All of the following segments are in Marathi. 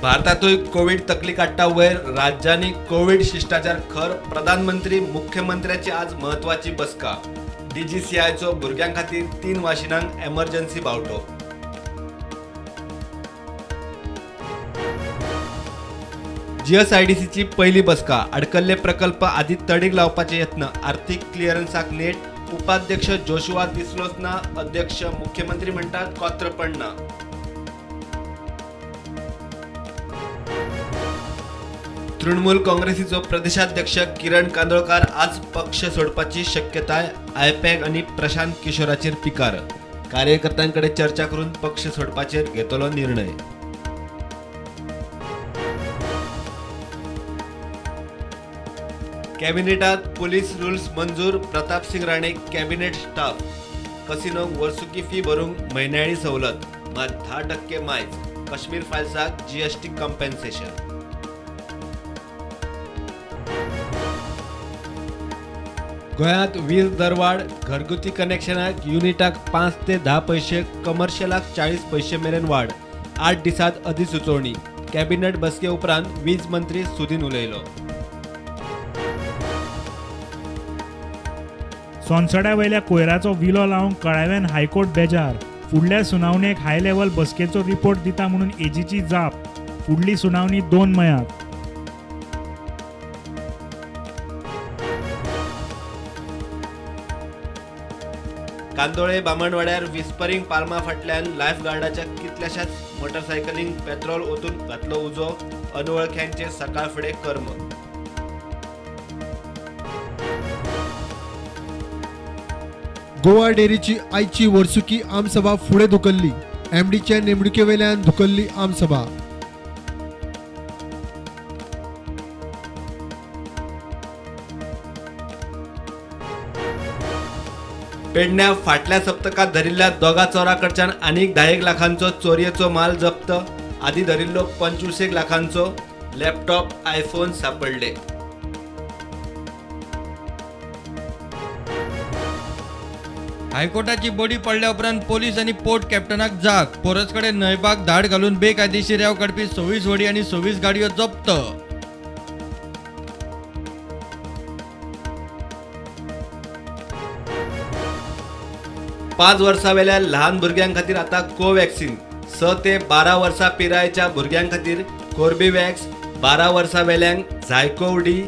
भारतातूय कोविड तकली काडटा वयर राज्यांनी कोविड शिष्टाचार खर प्रधानमंत्री मुख्यमंत्र्याची आज महत्वाची बसका डीजीसीआयचो भुरग्यां खातीर 3 वाशिनांक एमर्जन्सी बावटो। जीएसआयडीसीची पहिली बसका अडकल्ले प्रकल्प आदी तडीक लावपाचे यत्न आर्थीक क्लिअरन्साक नेट उपाध्यक्ष जोशुआ दिसलोच ना अध्यक्ष मुख्यमंत्री म्हणटात कोत्र पडना। तृणमूल काँग्रेसीचो प्रदेशाध्यक्ष किरण कांदोळकार आज पक्ष सोडपाची शक्यताय आयपॅक आणि प्रशांत किशोराचेर पिकार कार्यकर्त्यांकडे चर्चा करून पक्ष सोडपाचेर घेतलो निर्णय। कॅबिनेटात पोलीस रूल्स मंजूर Pratap Singh Rane cabinet staff casino वर्सुकी फी भरूंक म्हयन्याळी सवलत मात 10% मायज काश्मीर फायल्साक जीएसटी कॉम्पेन्सेशन। गोंयांत वीज दरवाड घरगुती कनेक्शनाक युनिटाक 5 ते 10 पैसे कमर्शियलाक 40 पैसे मेरेन वाड 8 दिसांत अधिसुचोवणी कॅबिनेट बसके उपरांत वीज मंत्री सुदीन उलयलो। सोनसड्या वयल्या कोयराचो विलो लावंक कळाव्यान हायकोर्ट बेजार फुडल्या सुनावणेक हाय लेव्हल बसकेचो रिपोर्ट दिता म्हणून एजीची जाप फुडली सुनावणी 2 मेळ्यात। कांदोळे बामणवाड्यार विस्परिंग पाल्मा फाटल्यान लायफ गार्डाच्या कितल्याशाच मोटरसायकलींक पेट्रोल ओतून घातलो उजो अनवळख्यांचे सकाळ फुडें कर्म। गोवा डेअरीची आयची वर्सुकी आमसभा फुडें धुकल्ली एमडीच्या नेमणुके वेल्यान धुकल्ली आमसभा। पेडण्या फाटल्या सप्तकात धरिल्ल्या दोगा चोराकडच्यान आनीक 10 लाखांचो चोरयेचो माल जप्त आदी धरिल्लो 25 लाखांचो लॅपटॉप आयफोन सापडले। हायकोर्टाची बडी पडल्या उपरांत पोलीस आणि पोर्ट कॅप्टनाक जाग पोरसकडे न्हयबाग धाड घालून बेकायदेशीर रेव काडपी 26 व्हडी आणि 26 गाडयो जप्त। 5 वर्सां वेल्या लहान भुरग्यां खातीर आता कोवॅक्सिन 6 ते 12 वर्सां पिरायेच्या भुरग्यां खातीर कोर्बेवॅक्स 12 वर्सां वेल्यांक झायकोव डी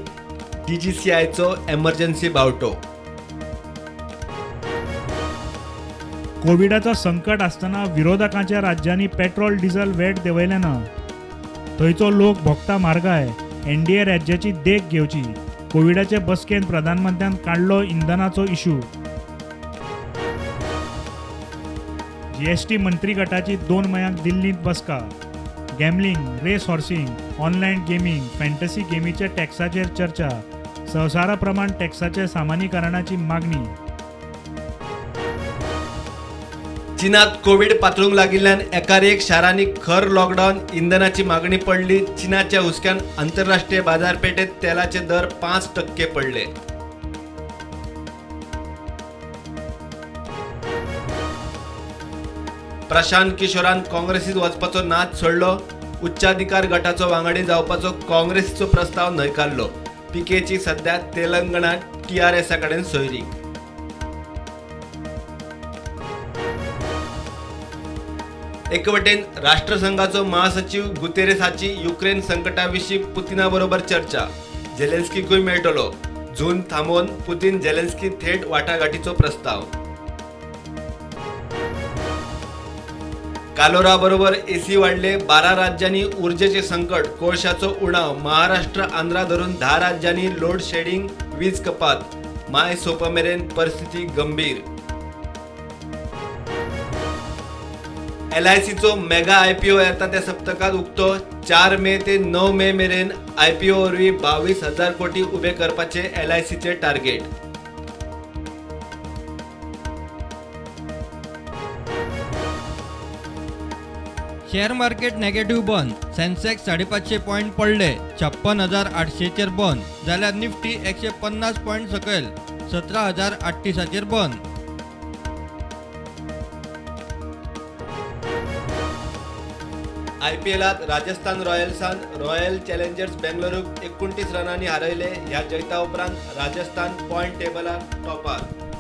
डीजीसीआयचो एमर्जन्सी बावटो। कोविडाचो संकट आसतना विरोधकांच्या राज्यांनी पेट्रोल डिझेल वेट देंवयलेना थंयचो लोक भोगता म्हारगाय एनडीए राज्याची देख घेवची कोविडाचे बसकेन प्रधानमंत्र्यान काडलो इंधनाचो इशू। जीएसटी मंत्री गटाची 2 मेळ्यांक दिल्लीत बसका gambling race horsing online gaming fantasy गेमीच्या टॅक्साचेर चर्चा संवसारा प्रमाण टॅक्साचे सामान्यीकरणाची मागणी। चीनात कोविड पातळूंक लागिल्ल्यान एकार एक शारांनी खर लॉकडाऊन इंधनाची मागणी पडली चीनाच्या हुसक्यान आंतरराष्ट्रीय बाजारपेठेत तेलाचे दर 5% पडले। प्रशांत किशोरान काँग्रेसीत वचपाचो नाच सोडलो उच्चाधिकार गटाचो वांगडी जावपाचो काँग्रेसीचो प्रस्ताव न्हयकारलो पीकेची सध्या तेलंगणात टीआरएसा कडेन सोयरी। एकवटेन राष्ट्रसंघाचो महासचिव गुतेरेसाची युक्रेन संकटाविशीं पुतिना बरोबर चर्चा झेलेन्स्कीकूय मेळटलो जून थांबोवन पुतीन झेलेन्स्की थेट वाटाघाटीचो प्रस्ताव। कालोरा बरोबर एसी वाढले 12 राज्यांनी ऊर्जेचे संकट कोळशाचो उणाव महाराष्ट्र आंध्रा धरून 10 राज्यांनी लोड शेडिंग वीज कपात माय सोपमेरेन परिस्थिती गंभीर। LICचो मेगा आयपीओ येता त्या सप्तकात उक्तो 4 मे ते 9 मे मेरेन आयपीओ वरवीं 22,000 कोटी उबे करपाचे LICचे टार्गेट। शेअर मार्केट नेगेटिव्ह बंद सेन्सेक्स 550 पॉइंट पडले 56,800 चेर बंद जाल्यार निफ्टी 150 पॉइंट सकयल 17,830 चेर बंद। IPLात राजस्थान रॉयल्सान रॉयल चॅलेंजर्स बेंगळुरूक 29 रनांनी हारयले. ह्या जैता उपरांत राजस्थान पॉइंट टेबलात टॉपार.